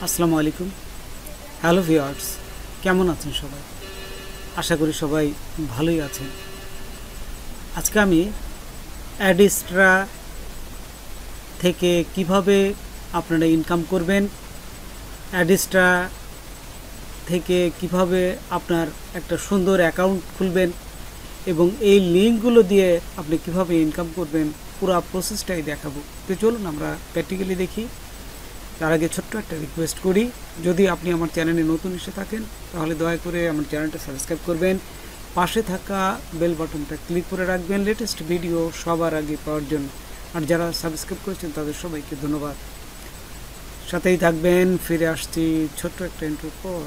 আসসালামু আলাইকুম। Hello viewers, কেমন আছেন সবাই? আশা করি সবাই ভালোই আছেন। আজকে আমি অ্যাডিস্ট্রা থেকে কিভাবে আপনারা ইনকাম করবেন, অ্যাডিস্ট্রা থেকে কিভাবে আপনার একটা সুন্দর অ্যাকাউন্ট খুলবেন এবং এই লিঙ্কগুলো দিয়ে আপনি কিভাবে ইনকাম করবেন, পুরো প্রসেসটাই দেখাবো। তো চলুন আমরা প্র্যাকটিক্যালি দেখি। তার আগে ছোট্ট একটা রিকোয়েস্ট করি, যদি আপনি আমার চ্যানেলে নতুন এসে থাকেন তাহলে দয়া করে আমার চ্যানেলটা সাবস্ক্রাইব করবেন, পাশে থাকা বেল বাটনটা ক্লিক করে রাখবেন লেটেস্ট ভিডিও সবার আগে পাওয়ার জন্য। আর যারা সাবস্ক্রাইব করেছেন তাদের সবাইকে ধন্যবাদ। সাথেই থাকবেন, ফিরে আসছি ছোট্ট একটা ইন্ট্রোর পর।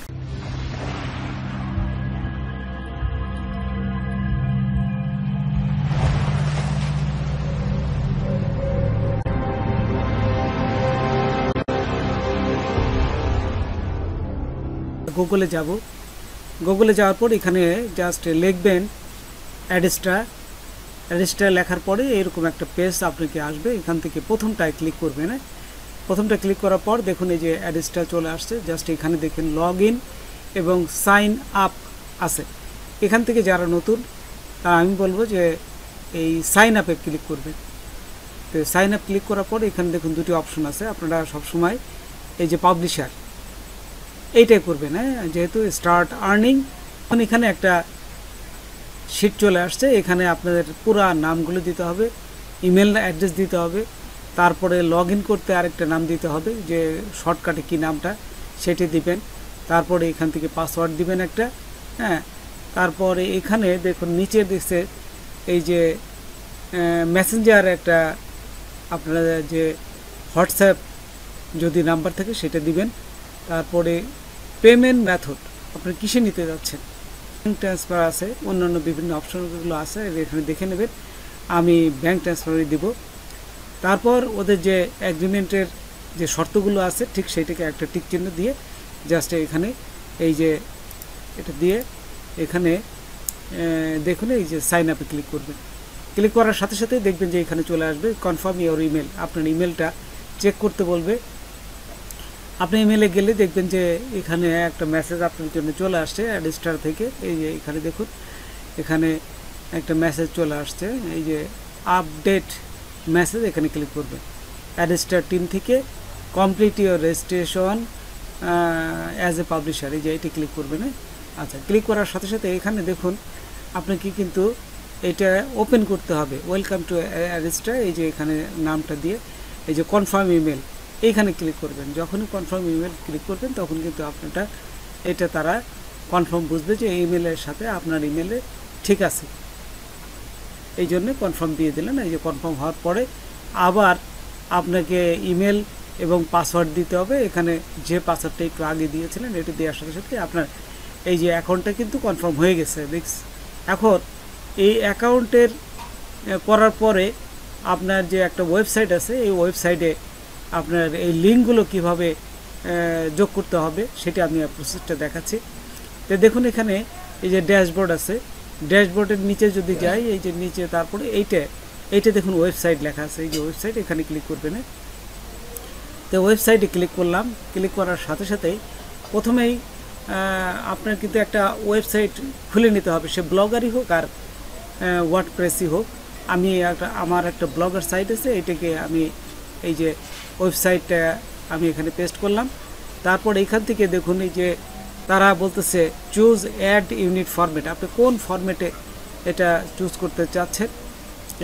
গুগলে যাব। গুগলে যাওয়ার পর এখানে জাস্ট লিখবেন অ্যাডিস্ট্রা লেখার পরে এরকম একটা পেজ আপনাকে আসবে। এখান থেকে প্রথমটায় ক্লিক করবেন। প্রথমটা ক্লিক করার পর দেখুন এই যে অ্যাডিস্ট্রা চলে আসছে। জাস্ট এখানে দেখেন লগ ইন এবং সাইন আপ আছে। এখান থেকে যারা নতুন তারা আমি বলবো যে এই সাইন আপে ক্লিক করবেন। তো সাইন আপ ক্লিক করার পর এখানে দেখুন দুটি অপশন আছে। আপনারা সবসময় এই যে পাবলিশার এইটাই করবেন, যেহেতু স্টার্ট আর্নিং। এখন এখানে একটা শিট চলে আসছে। এখানে আপনাদের পুরা নামগুলো দিতে হবে, ইমেল অ্যাড্রেস দিতে হবে, তারপরে লগ ইন করতে আরেকটা নাম দিতে হবে, যে শর্টকাটে কি নামটা সেটি দিবেন। তারপরে এখান থেকে পাসওয়ার্ড দিবেন একটা। তারপরে এখানে দেখুন নিচে দিচ্ছে এই যে মেসেঞ্জার একটা আপনারা যে হোয়াটসঅ্যাপ যদি নাম্বার থাকে সেটা দিবেন। তারপরে পেমেন্ট মেথড আপনি কিসে নিতে যাচ্ছেন, ব্যাঙ্ক ট্রান্সফার আছে, অন্যান্য বিভিন্ন অপশনগুলো আছে, এখানে দেখে নেবেন। আমি ব্যাঙ্ক ট্রান্সফারই দিব। তারপর ওদের যে এগ্রিমেন্টের যে শর্তগুলো আছে ঠিক সেইটাকে একটা টিক চিহ্ন দিয়ে জাস্ট এখানে এই যে এটা দিয়ে এখানে দেখুন এই যে সাইন আপে ক্লিক করবেন। ক্লিক করার সাথে সাথে দেখবেন যে এখানে চলে আসবে কনফার্ম ইওর ইমেল। আপনার ইমেলটা চেক করতে বলবে। আপনি ইমেলে গেলে দেখবেন যে এখানে একটা মেসেজ আপনার জন্য চলে আসছে অ্যাডিস্ট্রা থেকে। এই যে এখানে দেখুন এখানে একটা মেসেজ চলে আসছে, এই যে আপডেট মেসেজ। এখানে ক্লিক করবেন। অ্যাডিস্ট্রা টিম থেকে complete your registration as a publisher, এই যে এটি ক্লিক করবেন। আচ্ছা, ক্লিক করার সাথে সাথে এখানে দেখুন আপনাকে কিন্তু এটা ওপেন করতে হবে। ওয়েলকাম টু অ্যাডিস্ট্রা, এই যে এখানে নামটা দিয়ে এই যে কনফার্ম ইমেল এইখানে ক্লিক করবেন। যখনই কনফার্ম ইমেল ক্লিক করবেন তখন কিন্তু আপনারটা এটা তারা কনফার্ম বুঝবে যে ইমেলের সাথে আপনার ইমেলে ঠিক আছে, এই জন্য কনফার্ম দিয়ে দিলেন। এই যে কনফার্ম হওয়ার পরে আবার আপনাকে ইমেল এবং পাসওয়ার্ড দিতে হবে। এখানে যে পাসওয়ার্ডটা একটু আগে দিয়েছিলেন এটি দেওয়ার সাথে সাথে আপনার এই যে অ্যাকাউন্টটা কিন্তু কনফার্ম হয়ে গেছে। এখন এই অ্যাকাউন্টের করার পরে আপনার যে একটা ওয়েবসাইট আছে, এই ওয়েবসাইটে আপনার এই লিঙ্কগুলো কীভাবে যোগ করতে হবে সেটা আমি প্রসেসটা দেখাচ্ছি। তো দেখুন এখানে এই যে ড্যাশবোর্ড আছে, ড্যাশবোর্ডের নিচে যদি যাই এই যে নিচে, তারপরে এইটা দেখুন ওয়েবসাইট লেখা আছে, এই যে ওয়েবসাইট, এখানে ক্লিক করবেন। তো ওয়েবসাইটে ক্লিক করলাম। ক্লিক করার সাথে সাথেই প্রথমেই আপনার কিন্তু একটা ওয়েবসাইট খুলে নিতে হবে, সে ব্লগারই হোক আর ওয়ার্ডপ্রেসই হোক। আমি আমার একটা ব্লগার সাইট আছে, এটাকে আমি এই যে ওয়েবসাইটটা আমি এখানে পেস্ট করলাম। তারপর এইখান থেকে দেখুন এই যে তারা বলতেছে চুজ অ্যাড ইউনিট ফরম্যাট, আপনি কোন ফরম্যাটে এটা চুজ করতে চাচ্ছেন।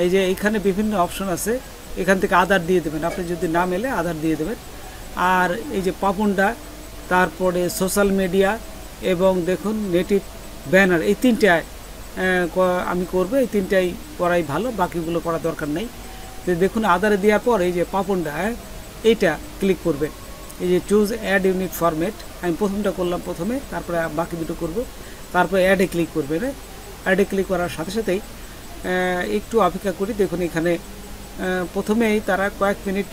এই যে এইখানে বিভিন্ন অপশন আছে, এখান থেকে আধার দিয়ে দেবেন। আপনি যদি না মেলে আধার দিয়ে দেবেন। আর এই যে পাপুন্ডা, তারপরে সোশ্যাল মিডিয়া এবং দেখুন নেটিভ ব্যানার, এই তিনটায় আমি করবো। এই তিনটাই করাই ভালো, বাকিগুলো করা দরকার নেই। তো দেখুন আধারে দেওয়ার পর এই যে পাপুন্ডা এইটা ক্লিক করবে। এই যে চুজ অ্যাড ইউনিট ফরম্যাট আমি প্রথমটা করলাম প্রথমে, তারপরে বাকি দুটো করব। তারপরে অ্যাডে ক্লিক করবে। অ্যাডে ক্লিক করার সাথে সাথেই একটু অপেক্ষা করি। দেখুন এখানে প্রথমেই তারা কয়েক মিনিট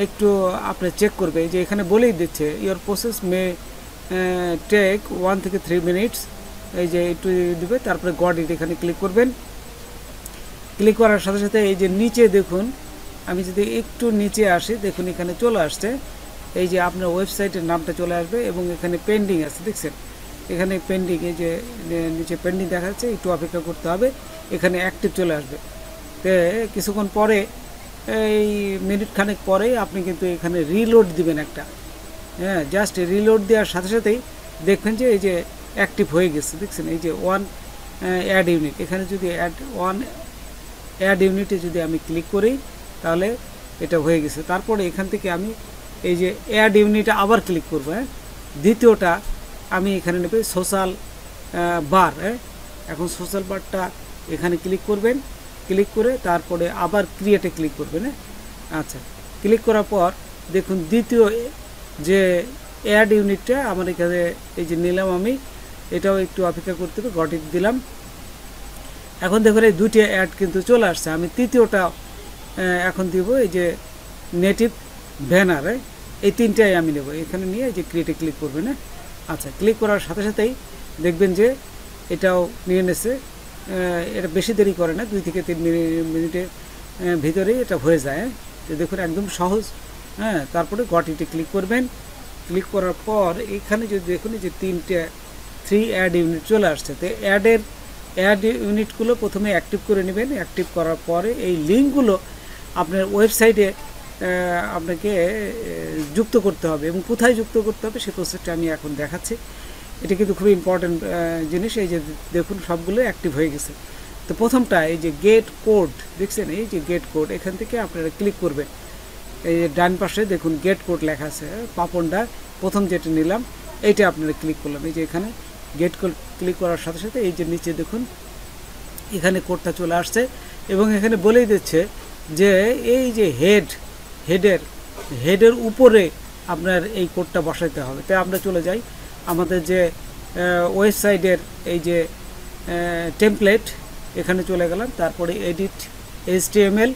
একটু আপনি চেক করবে। যে এখানে বলেই দিচ্ছে ইওর প্রসেস মে টেক 1 থেকে 3 মিনিটস। এই যে একটু দিবে, তারপরে গট ইট এখানে ক্লিক করবেন। ক্লিক করার সাথে সাথে এই যে নিচে দেখুন, আমি যদি একটু নিচে আসি দেখুন এখানে চলে আসছে এই যে আপনার ওয়েবসাইটের নামটা চলে আসবে এবং এখানে পেন্ডিং আছে, দেখছেন এখানে পেন্ডিং, এই যে নিচে পেন্ডিং দেখা যাচ্ছে, একটু অপেক্ষা করতে হবে, এখানে অ্যাক্টিভ চলে আসবে। তো কিছুক্ষণ পরে, এই মিনিট খানেক পরে আপনি কিন্তু এখানে রিলোড দিবেন একটা, হ্যাঁ, জাস্ট রিলোড দেওয়ার সাথে সাথেই দেখবেন যে এই যে অ্যাক্টিভ হয়ে গেছে, দেখছেন এই যে ওয়ান অ্যাড ইউনিট, এখানে যদি অ্যাড ইউনিটে যদি আমি ক্লিক করি তাহলে এটা হয়ে গেছে। তারপরে এখান থেকে আমি এই যে অ্যাড ইউনিটে আবার ক্লিক করবো, হ্যাঁ, দ্বিতীয়টা আমি এখানে নেবে সোশ্যাল বার, হ্যাঁ, এখন সোশ্যাল বারটা এখানে ক্লিক করবেন, ক্লিক করে তারপরে আবার ক্রিয়েটে ক্লিক করবেন, হ্যাঁ। আচ্ছা, ক্লিক করার পর দেখুন দ্বিতীয় যে অ্যাড ইউনিটটা আমার এখানে এই যে নিলাম আমি, এটাও একটু অপেক্ষা করতে হবে, গট ইট দিলাম। এখন দেখুন এই দুটি অ্যাড কিন্তু চলে আসছে। আমি তৃতীয়টা এখন দিব, এই যে নেটিভ ব্যানার, এই তিনটাই আমি নেব, এখানে নিয়ে এই যে ক্রিয়েটে ক্লিক করবেন, হ্যাঁ। আচ্ছা, ক্লিক করার সাথে সাথেই দেখবেন যে এটাও নিয়ে নেছে, এটা বেশি দেরি করে না, 2 থেকে 3 মিনিটের ভিতরেই এটা হয়ে যায়। তো দেখুন একদম সহজ, হ্যাঁ। তারপরে গট ইটে ক্লিক করবেন, ক্লিক করার পর এখানে যদি দেখুন যে 3 অ্যাড ইউনিট চলে আসছে। তো অ্যাড ইউনিটগুলো প্রথমে অ্যাক্টিভ করে নেবেন, অ্যাক্টিভ করার পরে এই লিঙ্কগুলো আপনার ওয়েবসাইটে আপনাকে যুক্ত করতে হবে, এবং কোথায় যুক্ত করতে হবে সেই প্রসেসটা আমি এখন দেখাচ্ছি। এটা কিন্তু খুবই ইম্পর্ট্যান্ট জিনিস। এই যে দেখুন সবগুলো অ্যাক্টিভ হয়ে গেছে। তো প্রথমটা এই যে গেট কোড, দেখছেন এই যে গেট কোড, এখান থেকে আপনারা ক্লিক করবেন, এই যে ডান পাশে দেখুন গেট কোড লেখা আছে, পাপনটা প্রথম যেটা নিলাম এইটা আপনারা ক্লিক করলাম। এই যে এখানে গেট কোড ক্লিক করার সাথে সাথে এই যে নিচে দেখুন এখানে কোডটা চলে আসছে, এবং এখানে বলেই দিচ্ছে যে এই যে হেডের উপরে আপনার এই কোডটা বসাইতে হবে। তাই আমরা চলে যাই আমাদের যে ওয়েবসাইটের এই যে টেমপ্লেট, এখানে চলে গেলাম, তারপরে এডিট HTML,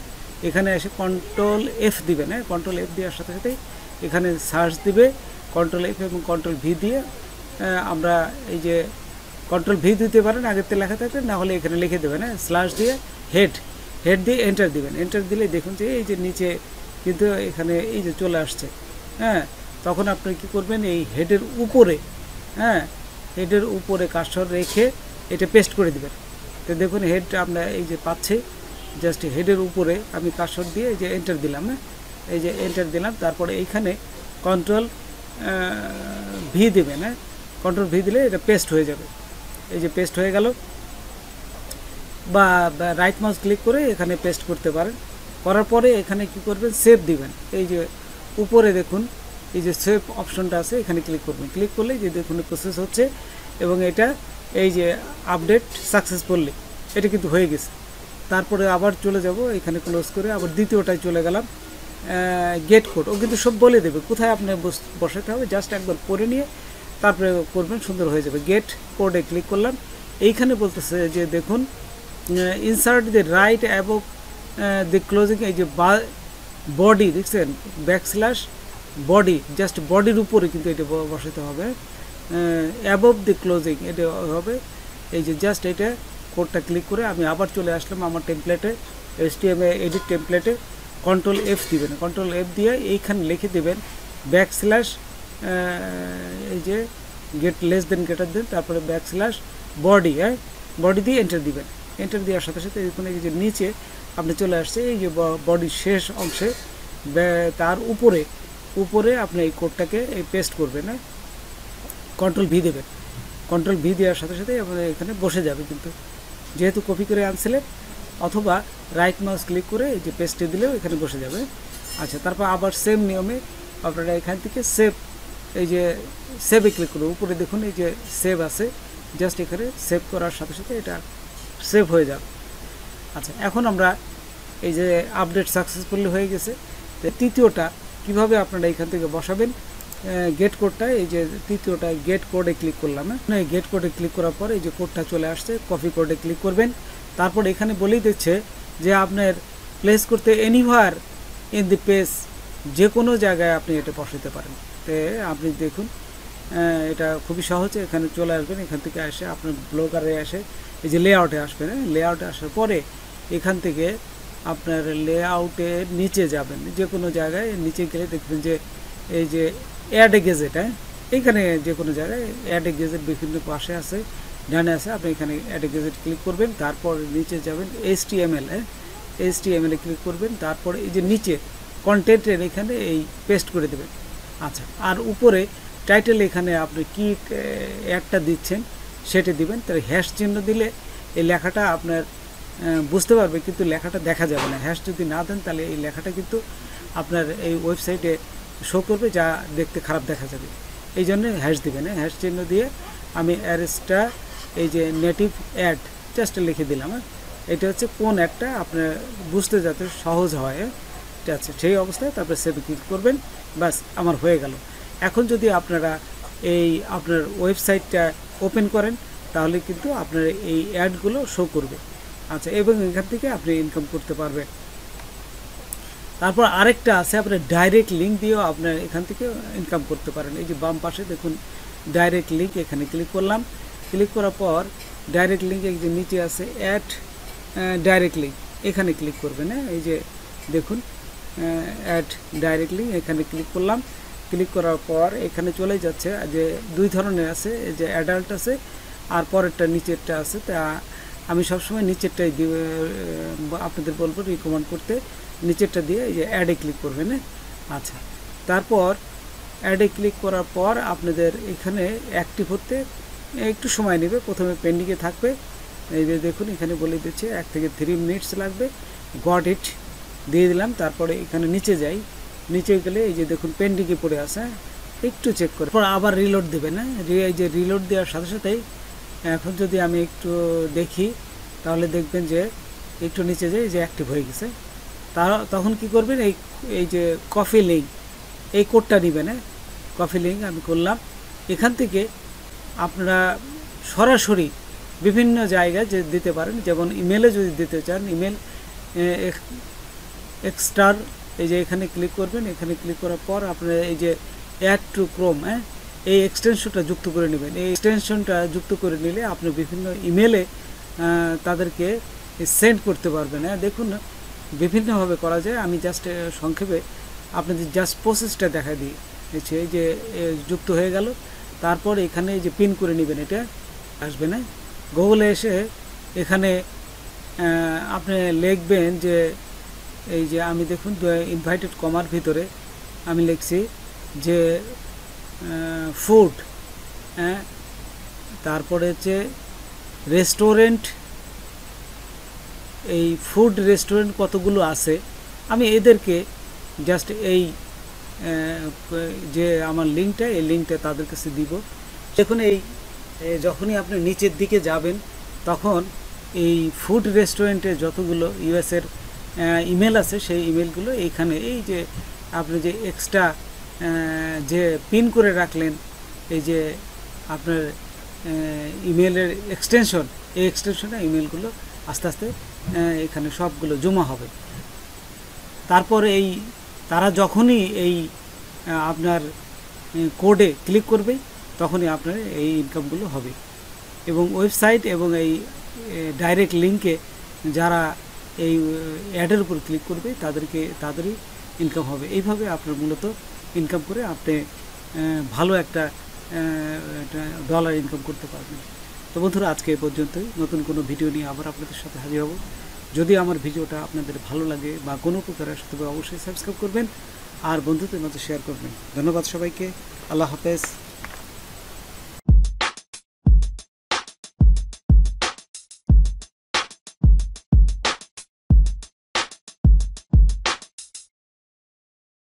এখানে এসে কন্ট্রোল F দিবেন, হ্যাঁ, কন্ট্রোল F দেওয়ার সাথে সাথেই এখানে সার্চ দিবে, কন্ট্রোল F এবং কন্ট্রোল V দিয়ে আমরা এই যে কন্ট্রোল V দিতে পারেন, আগেতে লেখা থাকবে, না হলে এখানে লিখে দেবেন, হ্যাঁ, স্ল্যাশ দিয়ে হেড দিয়ে এন্টার দিবেন। এন্টার দিলে দেখুন যে এই যে নিচে কিন্তু এখানে এই যে চলে আসছে, হ্যাঁ। তখন আপনি কি করবেন, এই হেডের উপরে, হ্যাঁ, হেডের উপরে কার্সর রেখে এটা পেস্ট করে দিবেন। তো দেখুন হেডটা আমরা এই যে পাচ্ছি, জাস্ট হেডের উপরে আমি কার্সর দিয়ে এই যে এন্টার দিলাম, হ্যাঁ, এই যে এন্টার দিলাম। তারপরে এইখানে কন্ট্রোল V দেবেন, হ্যাঁ, কন্ট্রোল V দিলে এটা পেস্ট হয়ে যাবে। এই যে পেস্ট হয়ে গেল, বা রাইট মাউস ক্লিক করে এখানে পেস্ট করতে পারেন। করার পরে এখানে কি করবেন, সেভ দিবেন। এই যে উপরে দেখুন এই যে সেভ অপশনটা আছে, এখানে ক্লিক করবেন। ক্লিক করলে যে দেখুন প্রসেস হচ্ছে, এবং এটা এই যে আপডেট সাকসেসফুলি এটা কিন্তু হয়ে গেছে। তারপরে আবার চলে যাব, এখানে ক্লোজ করে আবার দ্বিতীয়টায় চলে গেলাম, গেট কোড, ও কিন্তু সব বলে দেবে কোথায় আপনার বসাতে হবে, জাস্ট একবার পড়ে নিয়ে তারপরে করবেন, সুন্দর হয়ে যাবে। গেট কোডে ক্লিক করলাম, এইখানে বলতেছে যে দেখুন insert the right above the closing, এই যে বডি দেখছেন ব্যাকস্ল্যাশ বডি, জাস্ট বডির উপরে কিন্তু এটা বসাতে হবে, অ্যাবভ দি ক্লোজিং এটা হবে। এই যে জাস্ট এটা কোডটা ক্লিক করে আমি আবার চলে আসলাম আমার টেমপ্লেটে, HTML এডিট টেমপ্লেটে, কন্ট্রোল F দিবেন, কন্ট্রোল F দিয়ে এইখানে লিখে দেবেন ব্যাকস্ল্যাশ, এই যে gate less than greater than, তারপরে ব্যাকস্ল্যাশ বডি, হ্যাঁ, বডি দিয়ে এন্টার দিবেন। এন্টার দেওয়ার সাথে সাথে দেখুন এই যে নিচে আপনি চলে আসছে, এই যে বডির শেষ অংশে তার উপরে আপনি এই কোডটাকে এই পেস্ট করবেন, হ্যাঁ, কন্ট্রোল V দেবেন। কন্ট্রোল V দেওয়ার সাথে সাথে আপনার এখানে বসে যাবে, কিন্তু যেহেতু কপি করে আনছিলেন, অথবা রাইট মাউস ক্লিক করে এই যে পেস্টে দিলেও এখানে বসে যাবে। আচ্ছা, তারপর আবার সেম নিয়মে আপনারা এখান থেকে সেভ, এই যে সেভে ক্লিক করুন, উপরে দেখুন এই যে সেভ আছে, জাস্ট এখানে সেভ করার সাথে সাথে এটা সেভ হয়ে যাবে। আচ্ছা, এখন আমরা এই যে আপডেট সাকসেসফুলি হয়ে গেছে। তৃতীয়টা কিভাবে আপনারা এখান থেকে বসাবেন, গেট কোডটা, এই যে তৃতীয়টা গেট কোডে ক্লিক করলাম, হ্যাঁ, গেট কোডে ক্লিক করার পরে এই যে কোডটা চলে আসছে, কপি কোডে ক্লিক করবেন। তারপর এখানে বলেই দিচ্ছে যে আপনার প্লেস করতে এনিওয়ার ইন দি পেজ, যে কোনো জায়গায় আপনি এটা বসাতে পারেন। তো আপনি দেখুন এটা খুবই সহজ, এখানে চলে আসবেন, এখান থেকে এসে আপনার ব্লগারে এসে এই যে লেআউটে আসবেন, লেআউটে আসার পরে এখান থেকে আপনার লেআউটের নিচে যাবেন, যে কোনো জায়গায় নিচে গেলে দেখবেন যে এই যে অ্যাড এ গেজেট, এইখানে যে কোনো জায়গায় অ্যাড এ গেজেট বিভিন্ন পাশে আছে, ডানে আছে, আপনি এখানে অ্যাড এ গেজেট ক্লিক করবেন, তারপর নিচে যাবেন HTML, HTML এ ক্লিক করবেন, তারপর এই যে নিচে কন্টেন্টের এখানে এই পেস্ট করে দেবেন। আচ্ছা, আর উপরে টাইটেল এখানে আপনি কি অ্যাডটা দিচ্ছেন সেটা দিবেন। তাহলে হ্যাশ চিহ্ন দিলে এই লেখাটা আপনার বুঝতে পারবে, কিন্তু লেখাটা দেখা যাবে না। হ্যাশ যদি না দেন তাহলে এই লেখাটা কিন্তু আপনার এই ওয়েবসাইটে শো করবে, যা দেখতে খারাপ দেখা যাবে। এই জন্য হ্যাশ দিবেন। হ্যাশ চিহ্ন দিয়ে আমি অ্যারেসটা এই যে নেটিভ অ্যাড জাস্ট লিখে দিলাম। এটা হচ্ছে কোন একটা আপনার বুঝতে যাতে সহজ হয়, ঠিক আছে, সেই অবস্থায় তারপরে সেভে ক্লিক করবেন। বাস, আমার হয়ে গেল। এখন যদি আপনারা এই আপনার ওয়েবসাইটটা ওপেন করেন তাহলে কিন্তু আপনার এই অ্যাডগুলো শো করবে। আচ্ছা, এবং এখান থেকে আপনি ইনকাম করতে পারবেন। তারপর আরেকটা আছে, আপনার ডাইরেক্ট লিঙ্ক দিয়েও আপনার এখান থেকে ইনকাম করতে পারেন। এই যে বাম পাশে দেখুন ডাইরেক্ট লিঙ্ক, এখানে ক্লিক করলাম। ক্লিক করার পর ডাইরেক্ট লিঙ্ক এই যে নিচে আছে অ্যাড ডাইরেক্ট লিঙ্ক, এখানে ক্লিক করবেন। এই যে দেখুন অ্যাড ডাইরেক্ট লিঙ্ক, এখানে ক্লিক করলাম। ক্লিক করার পর এখানে চলে যাচ্ছে যে দুই ধরনের আছে, এই যে অ্যাডাল্ট আছে আর পরেরটা নিচেরটা আছে। তা আমি সবসময় নিচেরটাই আপনাদের বলবো রিকমেন্ড করতে, নিচেরটা দিয়ে এই যে অ্যাডে ক্লিক করবেন। আচ্ছা, তারপর অ্যাডে ক্লিক করার পর আপনাদের এখানে অ্যাক্টিভ হতে একটু সময় নেবে, প্রথমে পেন্ডিংয়ে থাকবে। এই যে দেখুন এখানে বলে দিচ্ছে 1 থেকে 3 মিনিটস লাগবে। গট ইট দিয়ে দিলাম। তারপরে এখানে নিচে যাই, নিচে গেলে এই যে দেখুন পেন্ডিংয়ে পড়ে আছে, একটু চেক করে পর আবার রিলোড দেবেন। এই যে রিলোড দেওয়ার সাথে সাথেই এখন যদি আমি একটু দেখি তাহলে দেখবেন যে একটু নিচে যাই যে অ্যাক্টিভ হয়ে গেছে। তখন কি করবেন, এই যে কফি লিঙ্ক, এই কোডটা নেবেন। কফি লিঙ্ক আমি করলাম। এখান থেকে আপনারা সরাসরি বিভিন্ন জায়গায় যে দিতে পারেন, যেমন ইমেলে যদি দিতে চান, ইমেল এক্সট্রার এই যে এখানে ক্লিক করবেন। এখানে ক্লিক করার পর আপনারা এই যে অ্যাড টু ক্রোম, এই এক্সটেনশনটা যুক্ত করে নেবেন। এই এক্সটেনশনটা যুক্ত করে নিলে আপনি বিভিন্ন ইমেলে তাদেরকে সেন্ড করতে পারবেন। দেখুন বিভিন্নভাবে করা যায়। আমি জাস্ট সংক্ষেপে আপনাদের জাস্ট প্রসেসটা দেখা দিই। এই যে যুক্ত হয়ে গেল। তারপর এখানে এই যে পিন করে নেবেন, এটা আসবে না। গুগলে এসে এখানে আপনি লিখবেন যে এই যে আমি দেখুন ইনভাইটেড কমার ভিতরে আমি লিখছি যে ফুড, তারপরে হচ্ছে রেস্টুরেন্ট, এই ফুড রেস্টুরেন্ট কতগুলো আছে আমি এদেরকে জাস্ট এই যে আমার লিঙ্কটা, এই লিঙ্কটা তাদের কাছে দিব। দেখুন এই যখনই আপনি নিচের দিকে যাবেন তখন এই ফুড রেস্টুরেন্টে যতগুলো ইউএসের ইমেল আছে সেই ইমেলগুলো এইখানে এই যে আপনি যে এক্সট্রা যে পিন করে রাখলেন, এই যে আপনার ইমেলের এক্সটেনশন, এই এক্সটেনশনে ইমেলগুলো আস্তে আস্তে এখানে সবগুলো জমা হবে। তারপর এই তারা যখনই এই আপনার কোডে ক্লিক করবে তখনই আপনার এই ইনকামগুলো হবে। এবং ওয়েবসাইট এবং এই ডাইরেক্ট লিঙ্কে যারা এই অ্যাডের উপর ক্লিক করবে তাদেরই ইনকাম হবে। এইভাবে আপনার মূলত ইনকাম করে আপনি ভালো একটা ডলার ইনকাম করতে পারবেন। তো বন্ধুরা, আজকে এই পর্যন্তই। নতুন কোনো ভিডিও নিয়ে আবার আপনাদের সাথে হাজির হব। যদি আমার ভিডিওটা আপনাদের ভালো লাগে বা কোনো উপকার আসে তবে অবশ্যই সাবস্ক্রাইব করবেন আর বন্ধুদের মধ্যে শেয়ার করবেন। ধন্যবাদ সবাইকে। আল্লাহ হাফেজ।